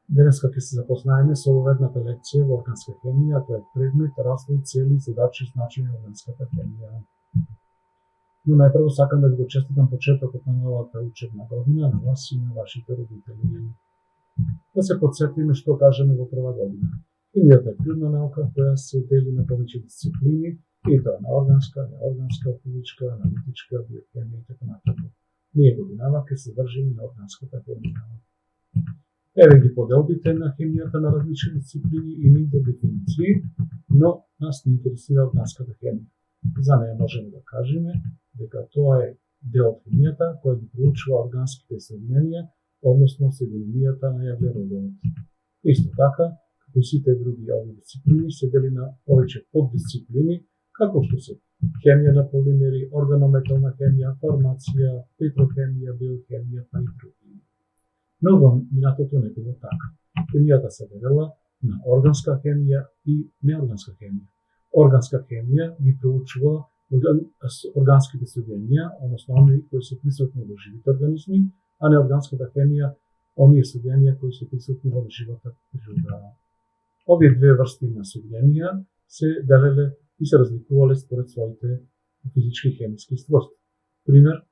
Денеска ќе се запознаеме со овоедната лекција во органска хемија, тоа е предмет, раслови, цели, задачи и начини на органската хемија. Но најпрво сакам да ви го честитам почетокот на новата учебна година на вас и на вашите родители. Да се подсетиме што кажеме во прва година. Хемијата е природна наука која се дели на повеќе дисциплини, и тоа на органска, неорганска, физичка, аналитичка, биохемија и така натаму. Ние годинава ќе се држиме на органската хемија. Еве ги поделбите на хемијата на различни дисциплини и нивните дефиниции, но нас не интересира органската хемија. За неја можеме да кажеме дека тоа е дел од хемијата која ги проучува органските соединенија, односно соединенијата на јаглеродот. Исто така, како и сите други овие дисциплини се дели на повеќе поддисциплини, како што се хемија на полимери, органометална хемија, фармација, петрохемија, биохемија па и други. Но во минатото не било така. Хемијата се делела на органска хемија и неорганска хемија. Органска хемија ги проучува органските соединенија, односно оние кои се присутни во живите организми, а неорганската хемија оние соединенија кои се присутни во живата природа. Овие две врсти на соединенија се делеле и се разликувале според своите физички и хемиски свойства. Пример,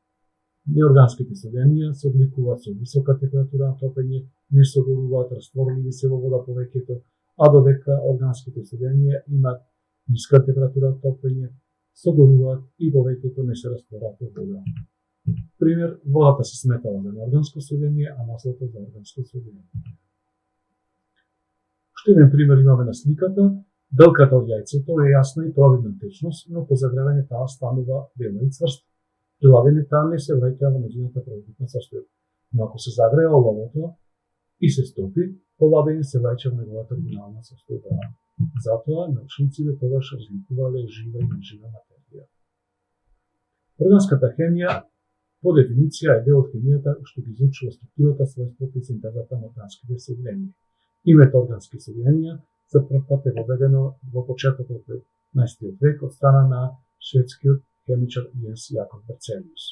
неорганските соединенија се одликуваат со висока температура на топење, не согоруваат, растворливи се во вода повеќето, а додека органските соединенија имаат ниска температура на топење, согоруваат и повеќето не се растворуваат во вода. Пример, водата се сметала за неорганско соединение, а маслото за органско соединение. Што еден пример имаме на сликата, белката од јајцето е јасна и провидна течност, но по загревање таа станува бела и цврста. При ладење таа не се враќа во нејзината prvобитна состојба. Но ако се загрее оловото и се стопи, по ладење се враќа во неговата оригинална состојба. Затоа научниците тогаш разликувале жива и нежива материја. Органската хемија по дефиниција е дел од хемијата што ги изучува структурата, својствата и синтезата на органските соединенија. Името органски соединенија за прв пат е воведено во почетокот од 19 век од страна на шведскиот хемичар Јенс Јакоб Берцелиус.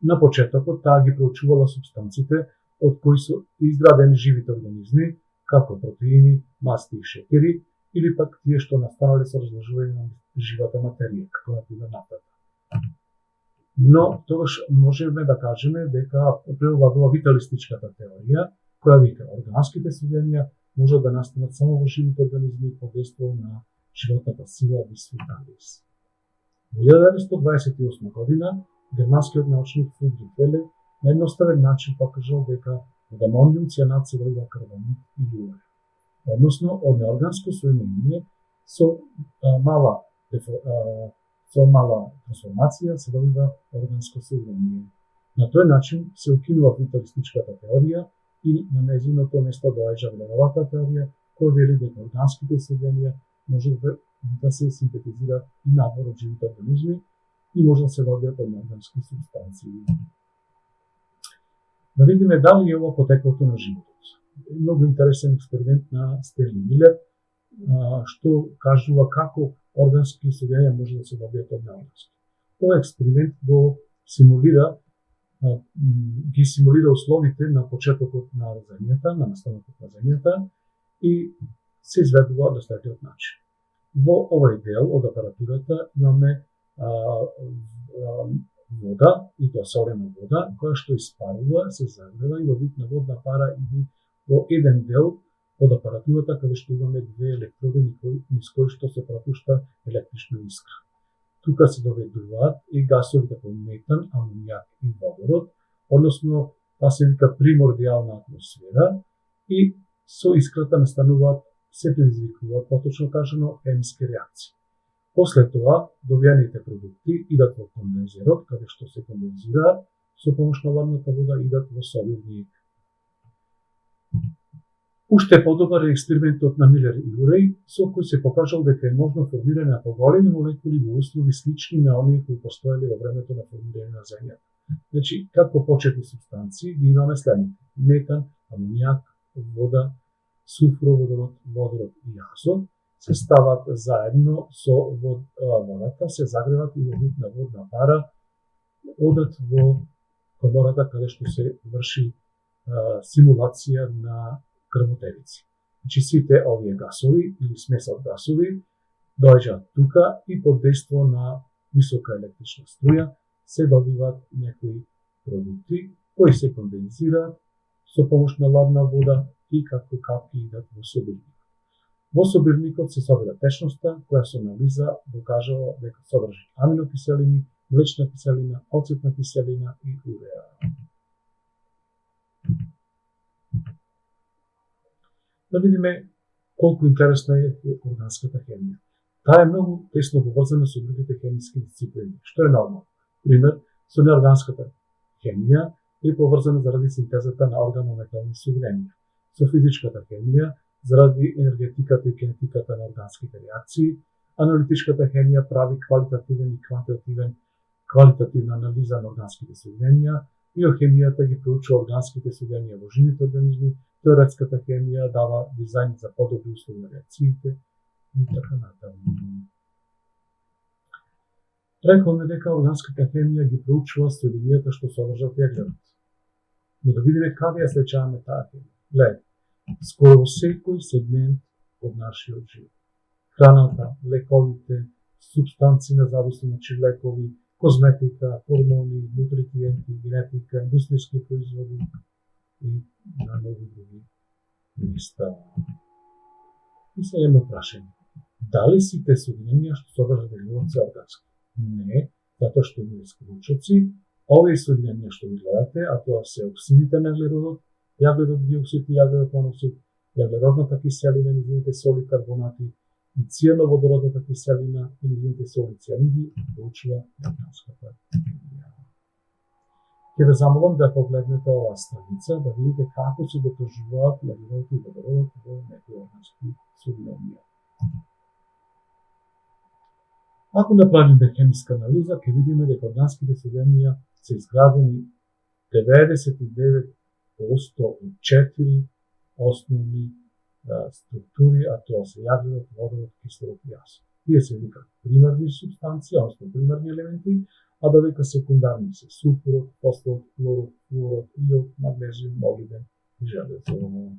На почетокот таа ги проучувала супстанците од кои се изградени живите организми, како протеини, масти и шекери, или пак тие што настанале со разложување на живата материја, како например нафтата. Но тогаш можеме да кажеме дека превладува виталистичката теорија, која вика органските соединенија може да настанат само во живите организми под дејство на животната сила vis vitalis. Во 1928 година германскиот научник Фридрих Елер на едноставен начин покажал дека од амониум цијанат се добива карбонит и јуре. Односно, од неорганско соединение со мала трансформација се добива органско соединение. На тој начин се укинува виталистичката теорија и на нејзиното место доаѓа Велеровата теорија, која вели дека органските соединенија може да се синтетизираат и надвор од живите организми и може да се добијат од неоргански супстанции. Да видиме дали е ова потеклото на животот. Многу интересен експеримент на Стерлин Милер, што кажува како органски соединенија може да се добијат од неоргански. Овој експеримент ги симулира условите на почетокот на земјата, на настанокот на земјата и се изведува на следниот начин. Во овој дел од апаратурата имаме вода, и тоа солена вода, која што испарува, се загрева и во вид на водна пара или во еден дел од апаратурата каде што имаме две електроди низ кои што се пропушта електрична искра. Тука се доведуваат и гасови како метан, амонијак и водород, односно таа се вика примордијална атмосфера и со искрата настануваат, се предизвикуваат, поточно кажано, хемиски реакции. После тоа, добијаните продукти идат во кондензерот, каде што се кондензираат, со помош на ладната вода идат во солидниот. Уште подобар е експериментот на Милер и Урей, со кој се покажал дека е можно формирање на поголеми молекули во услови слични на оние кои постоеле во времето на формирање на земјата. Значи, како почетни супстанции, ги имаме следните: метан, амонијак, вода, суфроводород, водород и азот, се стават заедно со водата, се загреват и во вид на водна пара, одат во комората каде што се врши симулација на крмотевици. Значи сите овие гасови или смеса од гасови доаѓаат тука и под дејство на висока електрична струја се добиваат некои продукти кои се кондензираат со помош на ладна вода и како капки идат во собирник. Во собирникот се собира течноста која со анализа докажала дека содржи аминокиселини, млечна киселина, оцетна киселина и уреа. Да видиме колку интересна е органската хемија. Таа е многу тесно поврзана со другите хемиски дисциплини, што е нормално. Пример, со неорганската хемија е поврзана заради синтезата на органометални соединенија. Со физичката хемија заради енергетиката и кинетиката на органските реакции, аналитичката хемија прави квалитативен и квалитативна анализа на органските соединенија, биохемијата ги проучува органските соединенија во живите организми, теоретската хемија дава дизајн за подобри услови на реакциите и така натаму. Рековме дека органската хемија ги проучува соединенијата што содржат јаглерод. Но да видиме каде ја слечаваме таа хемија. Гледајте, скоро во секој сегмент од нашиот живот. Храната, лековите, супстанции на зависи, значи лекови, козметика, хормони, нутритиенти, генетика, индустријски производи и на многу други места. И се едно прашање. Дали сите соединенија што содржат јаглерод се органски? Не, затоа што има исклучоци. Овие соединенија што ги гледате, а тоа се оксидите на јаглеродот, јаглерод диоксид и јаглерод моноксид, јаглеродната киселина, низините соли карбонати и цијановодородната киселина и низините соли цијаниди проучува органската хемија. Ќе ве замолам да погледнете оваа страница, да видите како се докажуваат јаглеродот и водородот во некои органски соединенија. Ако направиме хемиска анализа, ќе видиме дека органските соединенија се изградени 99% од 4 основни структури, а тоа се јаглерод, водород, кислород и азот. Тие се викаат примарни супстанции, односно примарни елементи, а додека секундарни се сулфурот, фосфорот, хлорот, флуорот, иод, магнезиум, молибден и железо.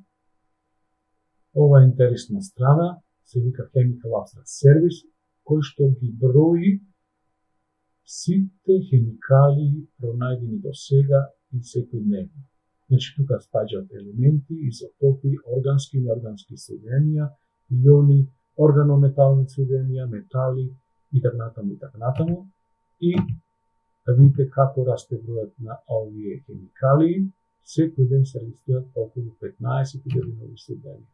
Ова интересна страна се вика Chemical Abstract Service, кој што ги брои сите хемикали пронајдени до сега и секојдневно. Значи, тука спаѓаат елементи, изотопи, органски и неоргански соединенија, иони, органометални соединенија, метали и така натаму. И да видите како расте бројот на овие хемикали, секој ден се регистрираат околу 15.000 нови соединенија.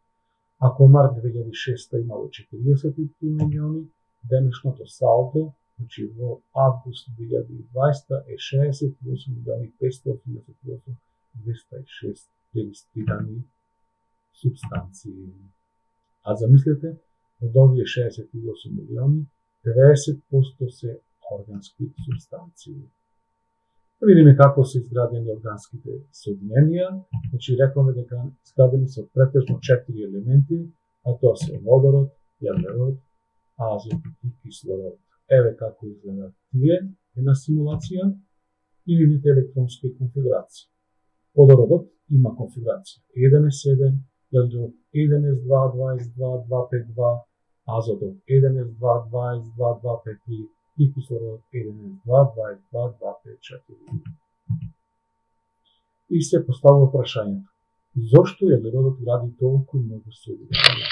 Ако март 2006 имало 43 милиони, денешното салдо, значи во август 2020 е 68 милиони 588 206 регистрирани субстанции. А замислете, од овие 68 милиони, 90% се органски субстанции. Да видиме како се изградени органските соединенија. Значи, рековме дека изградени се од претежно 4 елементи, а тоа се водород, јаглерод, азот и кислород. Еве како изгледаат тие, една симулација и видите електронски конфигурации. Водородот има конфигурација 1s7, јаглерод 1s2, 22, 252, азотот 1s2, 22, 253 и кислородот 1s2, 22, 254. И се поставува прашањето: зошто јаглеродот гради толку многу соединенија?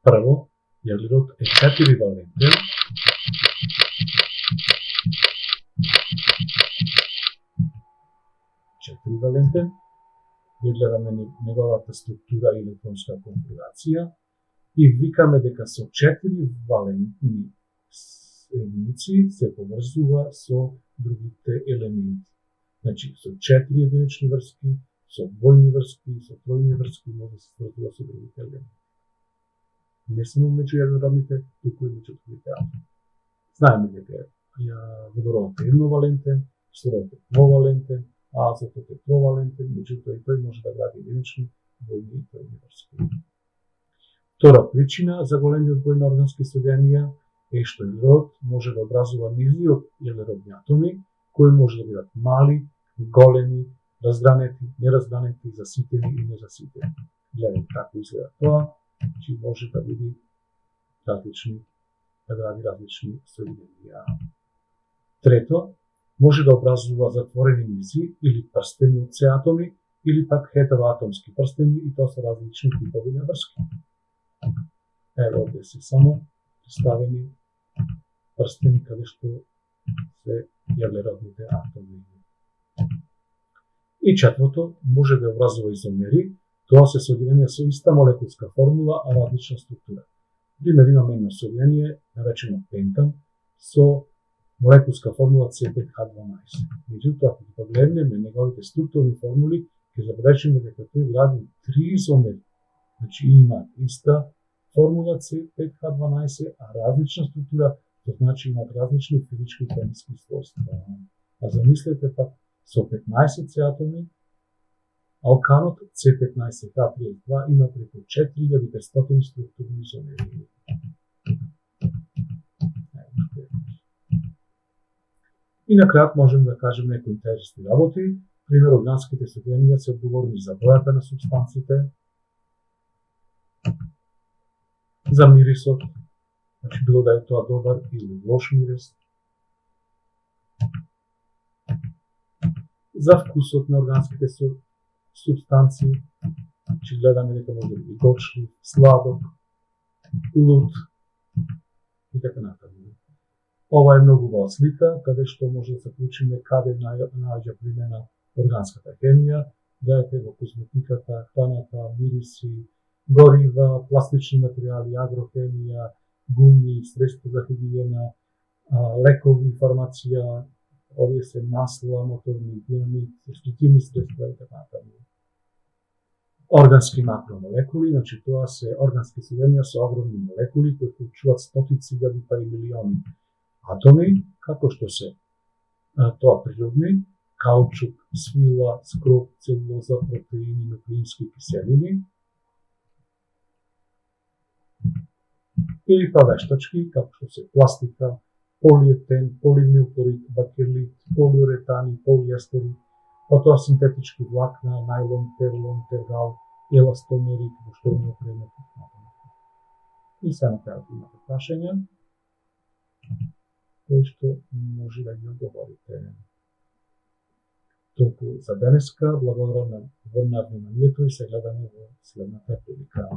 Прво, јаглерод е 4-валентен, ги гледаме неговата структура и електронска конфигурација и викаме дека со 4 валентни единици се поврзува со другите елементи. Значи, со 4 единични врски, со двојни врски, со тројни врски може да се сврзува со другите елементи. Не само меѓу еднородните, туку и меѓу другите атоми. Знаеме дека водородот е едновалентен, кислородот е двовалентен, а азотот е тровалентен, меѓутоа и тој може да гради единични, двојни и тројни врски. Втора причина за големиот број на органски соединенија е што јаглерод може да образува низи од јаглеродни атоми, кои може да бидат мали, големи, разгранети, неразгранети, заситени и незаситени. гледате како изгледа тоа, значи може да види различни, да гради различни соединенија. Трето, може да образува затворени низи или прстени од се атоми, или пак хетероатомски прстени, и тоа се различни типови на врски. Ево овде се само представени прстени каде што се јаглеродните атоми. И четврто, може да образува изомери, тоа се соединенија со иста молекулска формула, а различна структура. Пример, имаме едно соединение, наречено пентан, со молекулска формула C5H12. Меѓутоа, ако ги погледнеме неговите структурни формули, ќе забележиме дека тој гради 3 изомери. Значи има иста формула C5H12, а различна структура, тоа значи имаат различни физички и хемиски својства. А замислете пак, со 15 се атоми, алканот C15H32 има преку 4500 структурни изомери. И на крај можеме да кажеме некои интересни работи. Пример, органските соединенија се одговорни за бојата на супстанците, за мирисот, значи било да е тоа добар или лош мирис, за вкусот на органските субстанции, значи гледаме дека може да биде горчлив, сладок, лут и така натаму. Ова е многу убава слика, каде што може да се вклучиме каде наоѓа примена органската хемија, гледате во козметиката, храната, мириси, горива, пластични материјали, агрохемија, гуми, средства за хигиена, лекови, фармација, овие се масла, моторни, динамит, експлозивни средства и така натаму. Органски макромолекули, значи тоа се органски соединенија со огромни молекули кои вклучуваат стотици илјади па и милиони атоми, како што се тоа природни, каучук, свила, скроп, целулоза, протеини, нуклеински киселини, или па вештачки, како што се пластика, полиетен, поливнилхлорид, бакелит, полиуретани, полиестери, потоа синтетички влакна, најлон, терлон, тергал, еластомери, во што не опремат. И се на крајот имате прашања, кои што може да ги одговорите. Толку за денеска, благодарам на вниманието и се гледаме во следната прилика.